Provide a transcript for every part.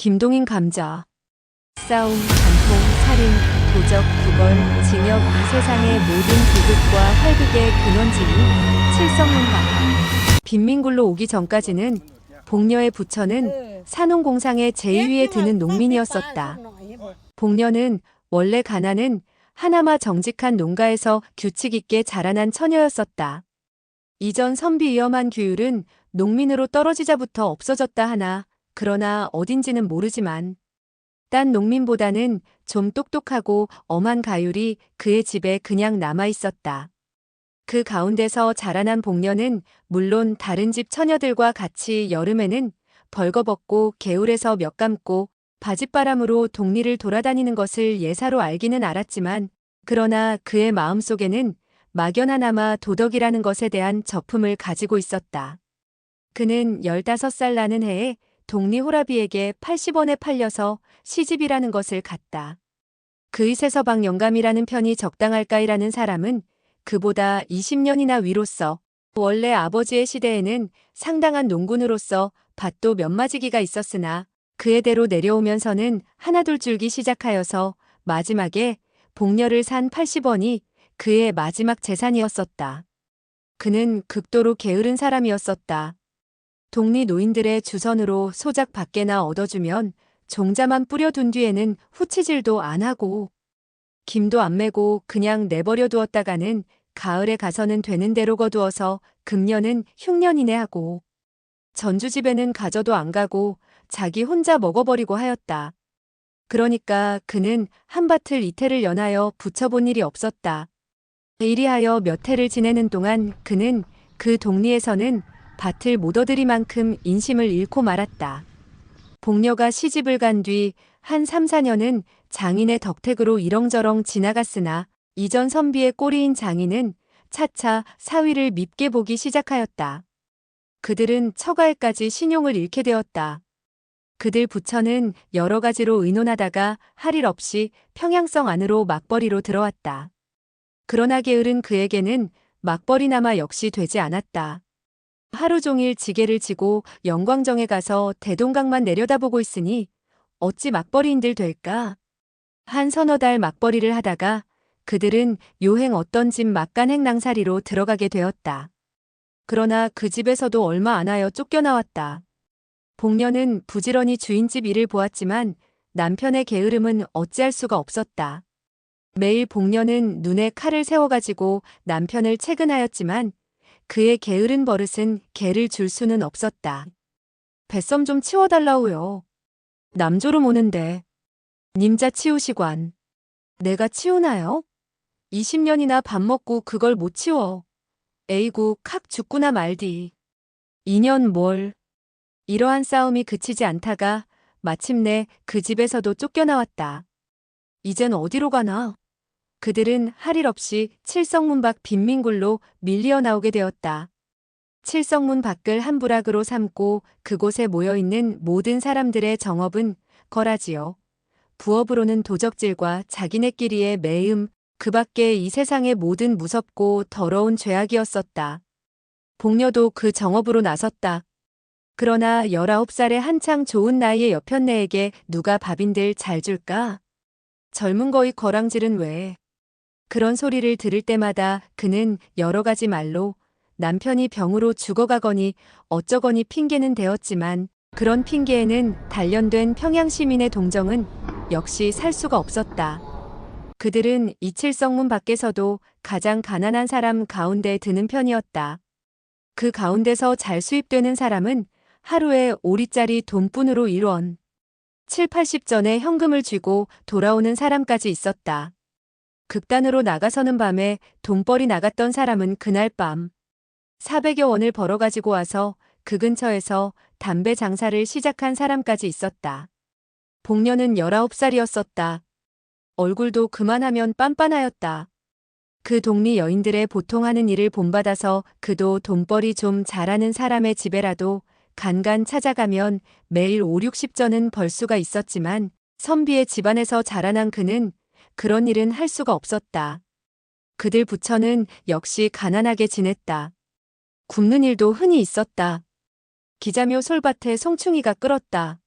김동인 감자. 싸움, 간통, 살인, 도적, 구걸, 징역 이 세상의 모든 비극과 활극의 근원지인 칠성문박. 빈민굴로 오기 전까지는 복녀의 부처는 산홍공상의 제2위에 드는 농민이었었다. 복녀는 원래 가난은 하나마 정직한 농가에서 규칙 있게 자라난 처녀였었다. 이전 선비 위험한 규율은 농민으로 떨어지자부터 없어졌다 하나 그러나 어딘지는 모르지만 딴 농민보다는 좀 똑똑하고 엄한 가율이 그의 집에 그냥 남아 있었다. 그 가운데서 자라난 복녀는 물론 다른 집 처녀들과 같이 여름에는 벌거벗고 개울에서 몇 감고 바짓바람으로 동리를 돌아다니는 것을 예사로 알기는 알았지만 그러나 그의 마음속에는 막연하나마 도덕이라는 것에 대한 저품을 가지고 있었다. 그는 15살 나는 해에 동리 호라비에게 80원에 팔려서 시집이라는 것을 갔다. 그이세서방 영감이라는 편이 적당할까이라는 사람은 그보다 20년이나 위로서 원래 아버지의 시대에는 상당한 농군으로서 밭도 몇 마지기가 있었으나 그의 대로 내려오면서는 하나둘 줄기 시작하여서 마지막에 복녀를 산 80원이 그의 마지막 재산이었었다. 그는 극도로 게으른 사람이었었다. 동리 노인들의 주선으로 소작 밖에나 얻어주면 종자만 뿌려둔 뒤에는 후치질도 안 하고 김도 안 매고 그냥 내버려 두었다가는 가을에 가서는 되는 대로 거두어서 금년은 흉년이네 하고 전주집에는 가져도 안 가고 자기 혼자 먹어버리고 하였다. 그러니까 그는 한밭을 이태를 연하여 붙여본 일이 없었다. 이리하여 몇 해를 지내는 동안 그는 그 동리에서는 밭을 못 얻으리만큼 인심을 잃고 말았다. 복녀가 시집을 간 뒤 한 3, 4년은 장인의 덕택으로 이렁저렁 지나갔으나 이전 선비의 꼬리인 장인은 차차 사위를 밉게 보기 시작하였다. 그들은 처가에까지 신용을 잃게 되었다. 그들 부처는 여러 가지로 의논하다가 할 일 없이 평양성 안으로 막벌이로 들어왔다. 그러나 게으른 그에게는 막벌이나마 역시 되지 않았다. 하루 종일 지게를 지고 영광정에 가서 대동강만 내려다보고 있으니 어찌 막벌이인들 될까? 한 서너 달 막벌이를 하다가 그들은 요행 어떤 집 막간행 낭사리로 들어가게 되었다. 그러나 그 집에서도 얼마 안 하여 쫓겨나왔다. 복녀는 부지런히 주인집 일을 보았지만 남편의 게으름은 어찌할 수가 없었다. 매일 복녀는 눈에 칼을 세워가지고 남편을 채근하였지만 그의 게으른 버릇은 개를 줄 수는 없었다. 뱃섬 좀 치워달라오요. 남조름 오는데. 님자 치우시관. 내가 치우나요? 20년이나 밥 먹고 그걸 못 치워. 에이구 칵 죽구나 말디. 2년 뭘. 이러한 싸움이 그치지 않다가 마침내 그 집에서도 쫓겨나왔다. 이젠 어디로 가나? 그들은 할 일 없이 칠성문 밖 빈민굴로 밀리어 나오게 되었다. 칠성문 밖을 한 부락으로 삼고 그곳에 모여있는 모든 사람들의 정업은 거라지요. 부업으로는 도적질과 자기네끼리의 매음, 그 밖에 이 세상의 모든 무섭고 더러운 죄악이었었다. 복녀도 그 정업으로 나섰다. 그러나 19살의 한창 좋은 나이의 여편네에게 누가 밥인들 잘 줄까? 젊은 거이 거랑질은 왜? 그런 소리를 들을 때마다 그는 여러 가지 말로 남편이 병으로 죽어가거니 어쩌거니 핑계는 대었지만 그런 핑계에는 단련된 평양 시민의 동정은 역시 살 수가 없었다. 그들은 이칠성문 밖에서도 가장 가난한 사람 가운데 드는 편이었다. 그 가운데서 잘 수입되는 사람은 하루에 5리짜리 돈뿐으로 1원, 7, 80전에 현금을 쥐고 돌아오는 사람까지 있었다. 극단으로 나가서는 밤에 돈벌이 나갔던 사람은 그날 밤 400여 원을 벌어가지고 와서 그 근처에서 담배 장사를 시작한 사람까지 있었다. 복녀는 19살이었었다. 얼굴도 그만하면 빤빤하였다. 그 동리 여인들의 보통 하는 일을 본받아서 그도 돈벌이 좀 잘하는 사람의 집에라도 간간 찾아가면 매일 5, 60전은 벌 수가 있었지만 선비의 집안에서 자라난 그는 그런 일은 할 수가 없었다. 그들 부처는 역시 가난하게 지냈다. 굶는 일도 흔히 있었다. 기자묘 솔밭에 송충이가 끓었다.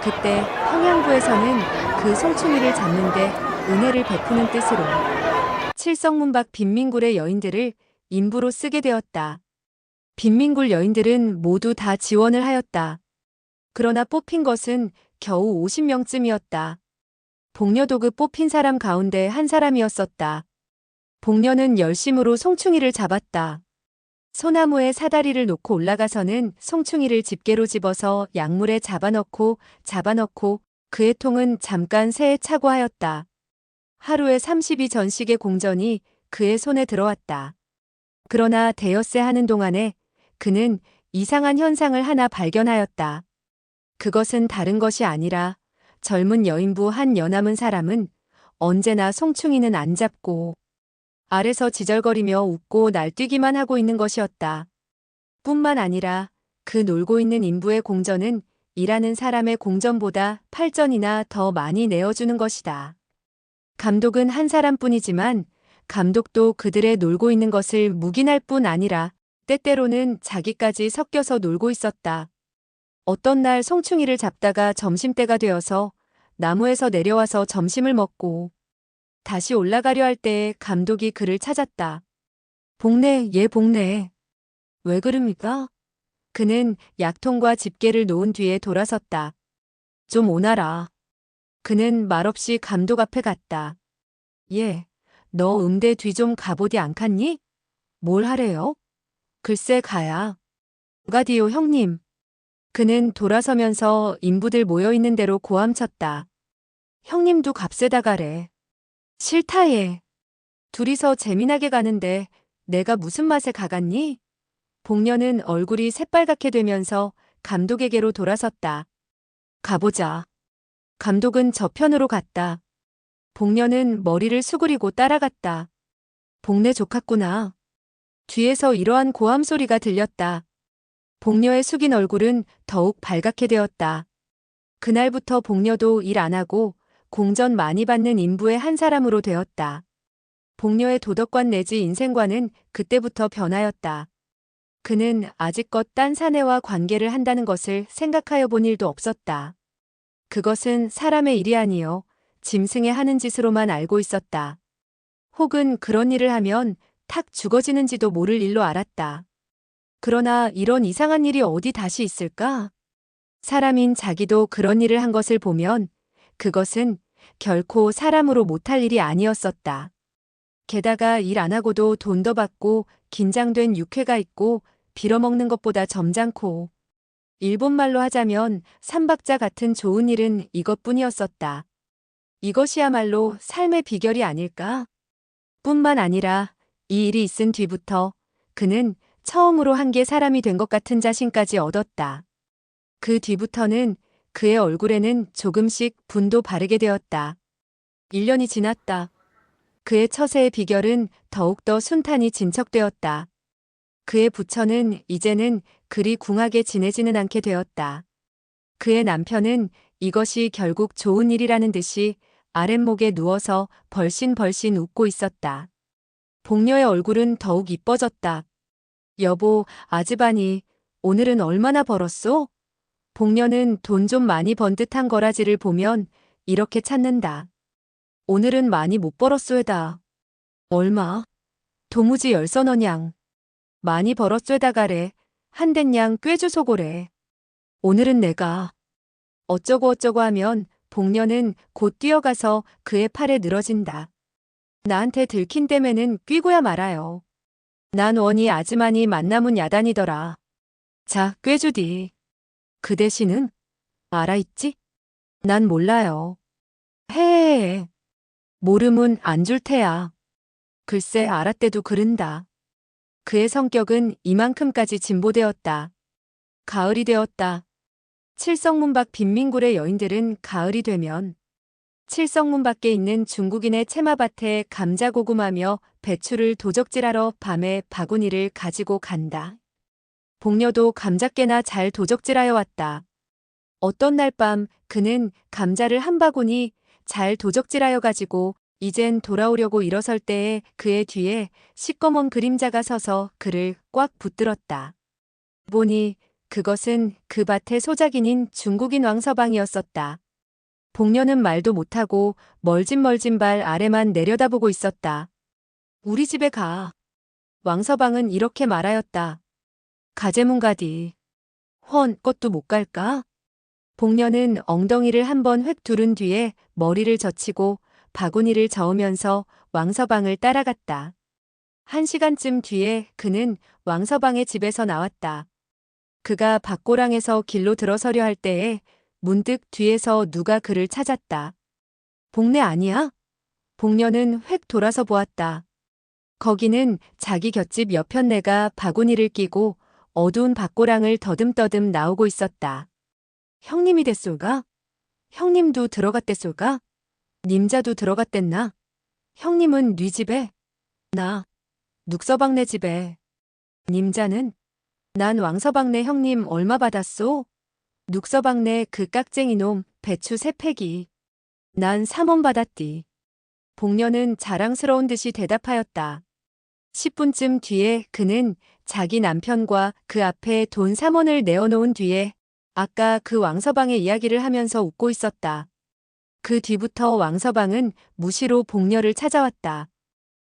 그때 평양부에서는 그 송충이를 잡는데 은혜를 베푸는 뜻으로 칠성문 밖 빈민굴의 여인들을 인부로 쓰게 되었다. 빈민굴 여인들은 모두 다 지원을 하였다. 그러나 뽑힌 것은 겨우 50명쯤이었다. 복녀도그 뽑힌 사람 가운데 한 사람이었었다. 복녀는 열심으로 송충이를 잡았다. 소나무에 사다리를 놓고 올라가서는 송충이를 집게로 집어서 약물에 잡아넣고 그의 통은 잠깐 새에 차고 하였다. 하루에 32전씩의 공전이 그의 손에 들어왔다. 그러나 대엿새 하는 동안에 그는 이상한 현상을 하나 발견하였다. 그것은 다른 것이 아니라 젊은 여인부 한 여남은 사람은 언제나 송충이는 안 잡고 아래서 지절거리며 웃고 날뛰기만 하고 있는 것이었다. 뿐만 아니라 그 놀고 있는 인부의 공전은 일하는 사람의 공전보다 8전이나 더 많이 내어주는 것이다. 감독은 한 사람뿐이지만 감독도 그들의 놀고 있는 것을 묵인할 뿐 아니라 때때로는 자기까지 섞여서 놀고 있었다. 어떤 날 송충이를 잡다가 점심때가 되어서 나무에서 내려와서 점심을 먹고 다시 올라가려 할 때에 감독이 그를 찾았다. 복내, 얘 복내. 왜 그럽니까? 그는 약통과 집게를 놓은 뒤에 돌아섰다. 좀 오너라. 그는 말없이 감독 앞에 갔다. 예, 너 음대 뒤 좀 가보디 않겠니? 뭘 하래요? 글쎄 가야. 가디요 형님. 그는 돌아서면서 인부들 모여있는 대로 고함쳤다. 형님도 값세다 가래. 싫다 얘. 둘이서 재미나게 가는데 내가 무슨 맛에 가갔니? 복녀는 얼굴이 새빨갛게 되면서 감독에게로 돌아섰다. 가보자. 감독은 저편으로 갔다. 복녀는 머리를 수그리고 따라갔다. 복내 족같구나. 뒤에서 이러한 고함 소리가 들렸다. 복녀의 숙인 얼굴은 더욱 발갛게 되었다. 그날부터 복녀도 일 안 하고 공전 많이 받는 인부의 한 사람으로 되었다. 복녀의 도덕관 내지 인생관은 그때부터 변하였다. 그는 아직껏 딴 사내와 관계를 한다는 것을 생각하여 본 일도 없었다. 그것은 사람의 일이 아니요 짐승의 하는 짓으로만 알고 있었다. 혹은 그런 일을 하면 탁 죽어지는지도 모를 일로 알았다. 그러나 이런 이상한 일이 어디 다시 있을까? 사람인 자기도 그런 일을 한 것을 보면 그것은 결코 사람으로 못할 일이 아니었었다. 게다가 일 안 하고도 돈 더 받고 긴장된 육회가 있고 빌어먹는 것보다 점잖고 일본말로 하자면 삼박자 같은 좋은 일은 이것뿐이었었다. 이것이야말로 삶의 비결이 아닐까? 뿐만 아니라 이 일이 있은 뒤부터 그는 처음으로 한 게 사람이 된 것 같은 자신까지 얻었다. 그 뒤부터는 그의 얼굴에는 조금씩 분도 바르게 되었다. 1년이 지났다. 그의 처세의 비결은 더욱더 순탄히 진척되었다. 그의 부처는 이제는 그리 궁하게 지내지는 않게 되었다. 그의 남편은 이것이 결국 좋은 일이라는 듯이 아랫목에 누워서 벌신벌신 웃고 있었다. 복녀의 얼굴은 더욱 이뻐졌다. 여보, 아즈바니, 오늘은 얼마나 벌었소? 복녀는 돈 좀 많이 번 듯한 거라지를 보면 이렇게 찾는다. 오늘은 많이 못 벌었소에다. 얼마? 도무지 10선원냥. 많이 벌었소에다가래. 한 댄냥 꾀주소고래. 오늘은 내가 어쩌고 하면 복녀는 곧 뛰어가서 그의 팔에 늘어진다. 나한테 들킨 땜에는 뀌고야 말아요. 난 원이 아즈마니 만나문 야단이더라. 자, 꾀주디. 그 대신은? 알아있지? 난 몰라요. 헤헤헤. 모름은 안 줄 테야. 글쎄 알았대도 그른다. 그의 성격은 이만큼까지 진보되었다. 가을이 되었다. 칠성문 밖 빈민굴의 여인들은 가을이 되면 칠성문 밖에 있는 중국인의 채마밭에 감자 고구마며 배추를 도적질하러 밤에 바구니를 가지고 간다. 복녀도 감자깨나 잘 도적질하여 왔다. 어떤 날 밤 그는 감자를 한 바구니 잘 도적질하여 가지고 이젠 돌아오려고 일어설 때에 그의 뒤에 시꺼먼 그림자가 서서 그를 꽉 붙들었다. 보니 그것은 그 밭의 소작인인 중국인 왕서방이었었다. 복녀는 말도 못하고 멀진멀진 발 아래만 내려다보고 있었다. 우리 집에 가. 왕서방은 이렇게 말하였다. 가재문가디. 헌, 것도 못 갈까? 복녀는 엉덩이를 한번 획 두른 뒤에 머리를 젖히고 바구니를 저으면서 왕서방을 따라갔다. 1시간쯤 뒤에 그는 왕서방의 집에서 나왔다. 그가 밭고랑에서 길로 들어서려 할 때에 문득 뒤에서 누가 그를 찾았다. 복내 아니야? 복녀는 획 돌아서 보았다. 거기는 자기 곁집 여편네가 바구니를 끼고 어두운 밭고랑을 더듬더듬 나오고 있었다. 형님이 됐솔까? 형님도 들어갔댔솔까? 님자도 들어갔댔나? 형님은 네 집에? 나 눅서방네 집에. 님자는? 난 왕서방네 형님 얼마 받았소? 눅서방네 그 깍쟁이 놈 배추 3팩이. 난 3원 받았디. 복녀는 자랑스러운 듯이 대답하였다. 10분쯤 뒤에 그는 자기 남편과 그 앞에 돈 3원을 내어놓은 뒤에 아까 그 왕서방의 이야기를 하면서 웃고 있었다. 그 뒤부터 왕서방은 무시로 복녀를 찾아왔다.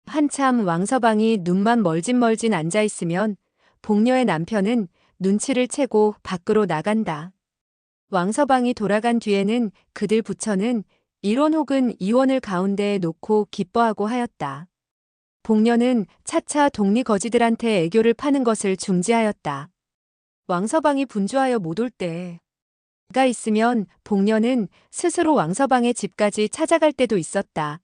한참 왕서방이 눈만 멀진멀진 앉아있으면 복녀의 남편은 눈치를 채고 밖으로 나간다. 왕서방이 돌아간 뒤에는 그들 부처는 1원 혹은 2원을 가운데에 놓고 기뻐하고 하였다. 복녀는 차차 동리 거지들한테 애교를 파는 것을 중지하였다. 왕서방이 분주하여 못 올 때가 있으면 복녀는 스스로 왕서방의 집까지 찾아갈 때도 있었다.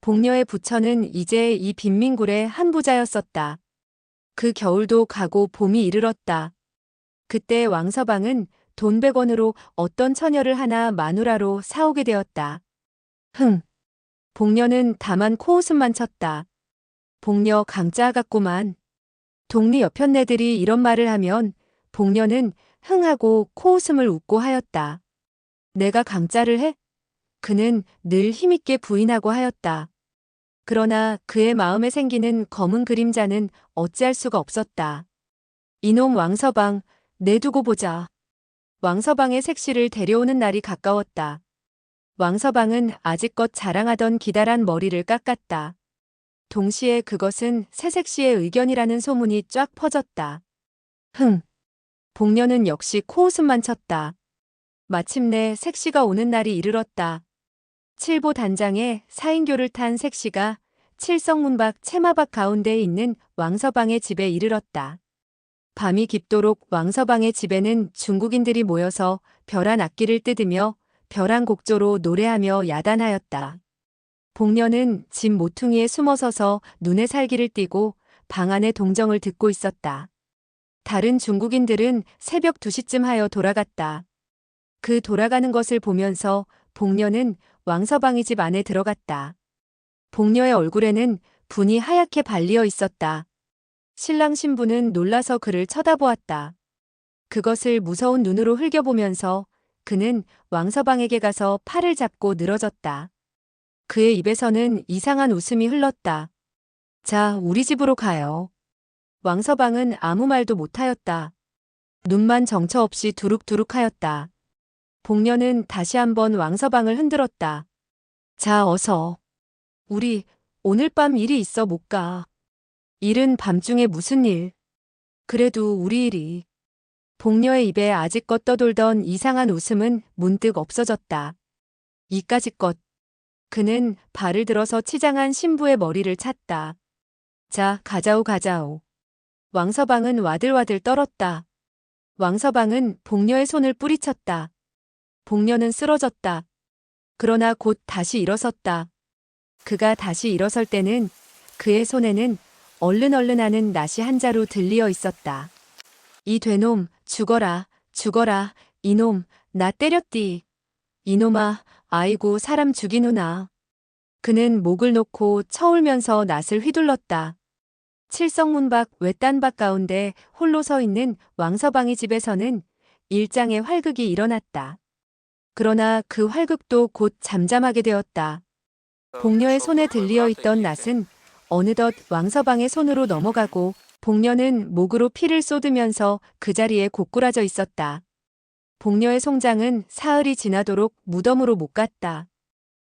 복녀의 부처는 이제 이 빈민굴의 한 부자였었다. 그 겨울도 가고 봄이 이르렀다. 그때 왕서방은 돈 100원으로 어떤 처녀를 하나 마누라로 사오게 되었다. 복녀는 다만 코웃음만 쳤다. 복녀 강짜 같구만. 동리 여편네들이 이런 말을 하면 복녀는 흥하고 코웃음을 웃고 하였다. 내가 강짜를 해? 그는 늘 힘있게 부인하고 하였다. 그러나 그의 마음에 생기는 검은 그림자는 어찌할 수가 없었다. 이놈 왕서방, 내두고 보자. 왕서방의 색시를 데려오는 날이 가까웠다. 왕서방은 아직껏 자랑하던 기다란 머리를 깎았다. 동시에 그것은 새색시의 의견이라는 소문이 쫙 퍼졌다. 복녀는 역시 코웃음만 쳤다. 마침내 색시가 오는 날이 이르렀다. 칠보 단장에 4인교를 탄 색시가 칠성문 밖 채마박 가운데에 있는 왕서방의 집에 이르렀다. 밤이 깊도록 왕서방의 집에는 중국인들이 모여서 벼란 악기를 뜯으며 벼란 곡조로 노래하며 야단하였다. 복녀는 집 모퉁이에 숨어서서 눈에 살기를 띠고 방 안의 동정을 듣고 있었다. 다른 중국인들은 새벽 2시쯤 하여 돌아갔다. 그 돌아가는 것을 보면서 복녀는 왕서방의 집 안에 들어갔다. 복녀의 얼굴에는 분이 하얗게 발리어 있었다. 신랑 신부는 놀라서 그를 쳐다보았다. 그것을 무서운 눈으로 흘겨보면서 그는 왕서방에게 가서 팔을 잡고 늘어졌다. 그의 입에서는 이상한 웃음이 흘렀다. 자, 우리 집으로 가요. 왕서방은 아무 말도 못하였다. 눈만 정처 없이 두룩두룩하였다. 복녀는 다시 한번 왕서방을 흔들었다. 자, 어서. 우리 오늘 밤 일이 있어 못 가. 일은 밤중에 무슨 일. 그래도 우리 일이. 복녀의 입에 아직껏 떠돌던 이상한 웃음은 문득 없어졌다. 이까짓 것. 그는 발을 들어서 치장한 신부의 머리를 찼다. 자, 가자오 가자오. 왕서방은 와들와들 떨었다. 왕서방은 복녀의 손을 뿌리쳤다. 복녀는 쓰러졌다. 그러나 곧 다시 일어섰다. 그가 다시 일어설 때는 그의 손에는 얼른얼른하는 낫이 한 자루 들리어 있었다. 이 되놈, 죽어라, 죽어라, 이놈, 나 때렸디. 이놈아, 아이고 사람 죽이누나. 그는 목을 놓고 쳐울면서 낫을 휘둘렀다. 칠성문 밖 외딴 밭 가운데 홀로 서 있는 왕서방의 집에서는 일장의 활극이 일어났다. 그러나 그 활극도 곧 잠잠하게 되었다. 복녀의 손에 들리어 있던 낫은 어느덧 왕서방의 손으로 넘어가고 복녀는 목으로 피를 쏟으면서 그 자리에 고꾸라져 있었다. 복녀의 송장은 사흘이 지나도록 무덤으로 못 갔다.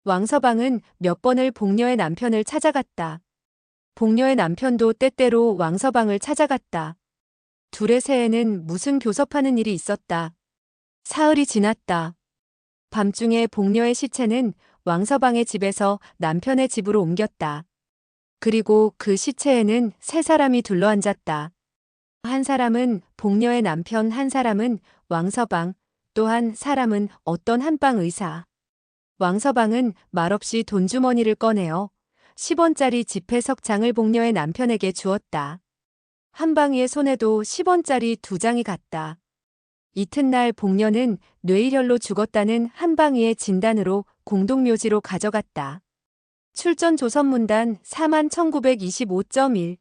왕서방은 몇 번을 복녀의 남편을 찾아갔다. 복녀의 남편도 때때로 왕서방을 찾아갔다. 둘의 새에는 무슨 교섭하는 일이 있었다. 사흘이 지났다. 밤중에 복녀의 시체는 왕서방의 집에서 남편의 집으로 옮겼다. 그리고 그 시체에는 세 사람이 둘러앉았다. 한 사람은 복녀의 남편, 한 사람은 왕서방, 또 한 사람은 어떤 한방 의사. 왕서방은 말없이 돈주머니를 꺼내어 10원짜리 지폐석장을 복녀의 남편에게 주었다. 한방이의 손에도 10원짜리 2장이 갔다. 이튿날 복녀는 뇌일혈로 죽었다는 한방이의 진단으로 공동묘지로 가져갔다. 출전 조선문단 41,925.1